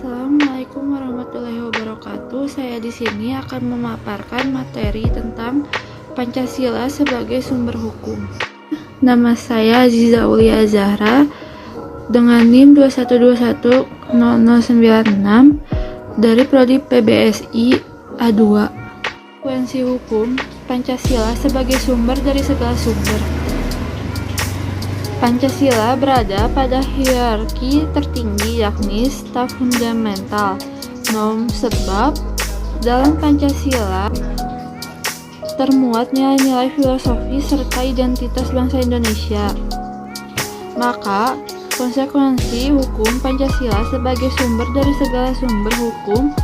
Assalamualaikum warahmatullahi wabarakatuh. Saya di sini akan memaparkan materi tentang Pancasila sebagai sumber hukum. Nama saya Aziza Aulia Zahra dengan NIM 21210096 dari Prodi PBSI A2. Konsekuensi hukum Pancasila sebagai sumber dari segala sumber. Pancasila berada pada hierarki tertinggi yakni staf fundamental nom sebab dalam Pancasila termuat nilai-nilai filosofi serta identitas bangsa Indonesia. Maka konsekuensi hukum Pancasila sebagai sumber dari segala sumber hukum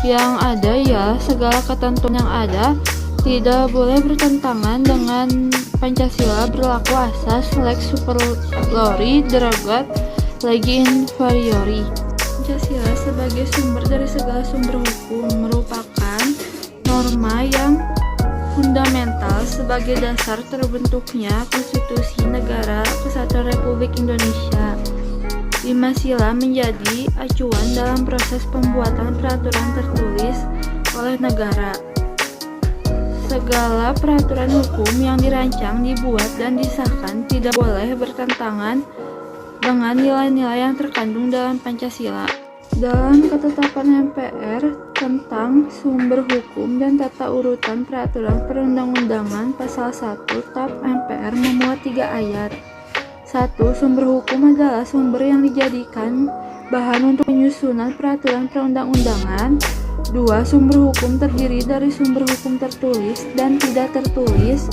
yang ada ialah segala ketentuan yang ada tidak boleh bertentangan dengan Pancasila berlaku asas lex superiori derogat legi inferiori. Pancasila sebagai sumber dari segala sumber hukum merupakan norma yang fundamental sebagai dasar terbentuknya Konstitusi Negara Kesatuan Republik Indonesia. 5 sila menjadi acuan dalam proses pembuatan peraturan tertulis oleh negara. Segala peraturan hukum yang dirancang, dibuat, dan disahkan tidak boleh bertentangan dengan nilai-nilai yang terkandung dalam Pancasila. Dalam ketetapan MPR tentang sumber hukum dan tata urutan peraturan perundang-undangan pasal 1 TAP MPR memuat 3 ayat. 1. Sumber hukum adalah sumber yang dijadikan bahan untuk penyusunan peraturan perundang-undangan. 2. Sumber hukum terdiri dari sumber hukum tertulis dan tidak tertulis.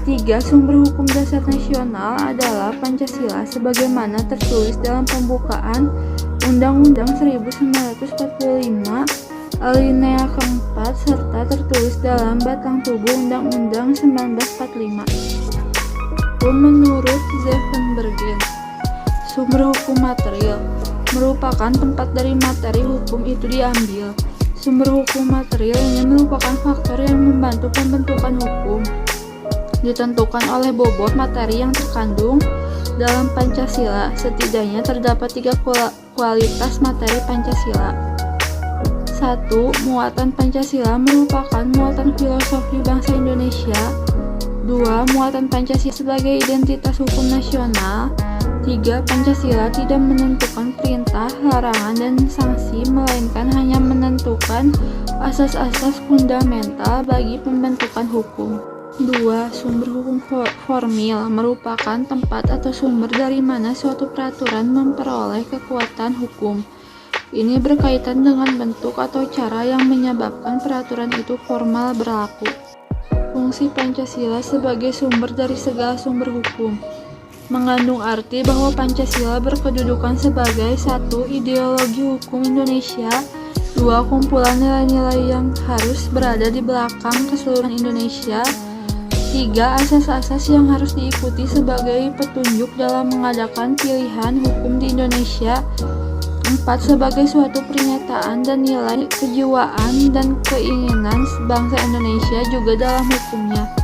3. Sumber hukum dasar nasional adalah Pancasila sebagaimana tertulis dalam pembukaan Undang-Undang 1945 alinea keempat serta tertulis dalam batang tubuh Undang-Undang 1945. Menurut Zevenbergen, sumber hukum material merupakan tempat dari materi hukum itu diambil. Sumber hukum material ini merupakan faktor yang membantu pembentukan hukum, ditentukan oleh bobot materi yang terkandung dalam Pancasila. Setidaknya terdapat 3 kualitas materi Pancasila. 1. Muatan Pancasila merupakan muatan filosofi bangsa Indonesia. 2. Muatan Pancasila sebagai identitas hukum nasional. 3. Pancasila tidak menentukan perintah, larangan, dan sanksi, melainkan hanya menentukan asas-asas fundamental bagi pembentukan hukum. 2. Sumber hukum formil merupakan tempat atau sumber dari mana suatu peraturan memperoleh kekuatan hukum. Ini berkaitan dengan bentuk atau cara yang menyebabkan peraturan itu formal berlaku. Fungsi Pancasila sebagai sumber dari segala sumber hukum mengandung arti bahwa Pancasila berkedudukan sebagai 1. Ideologi hukum Indonesia. 2. Kumpulan nilai-nilai yang harus berada di belakang keseluruhan Indonesia. 3. Asas-asas yang harus diikuti sebagai petunjuk dalam mengadakan pilihan hukum di Indonesia. 4. Sebagai suatu pernyataan dan nilai kejiwaan dan keinginan bangsa Indonesia juga dalam hukumnya.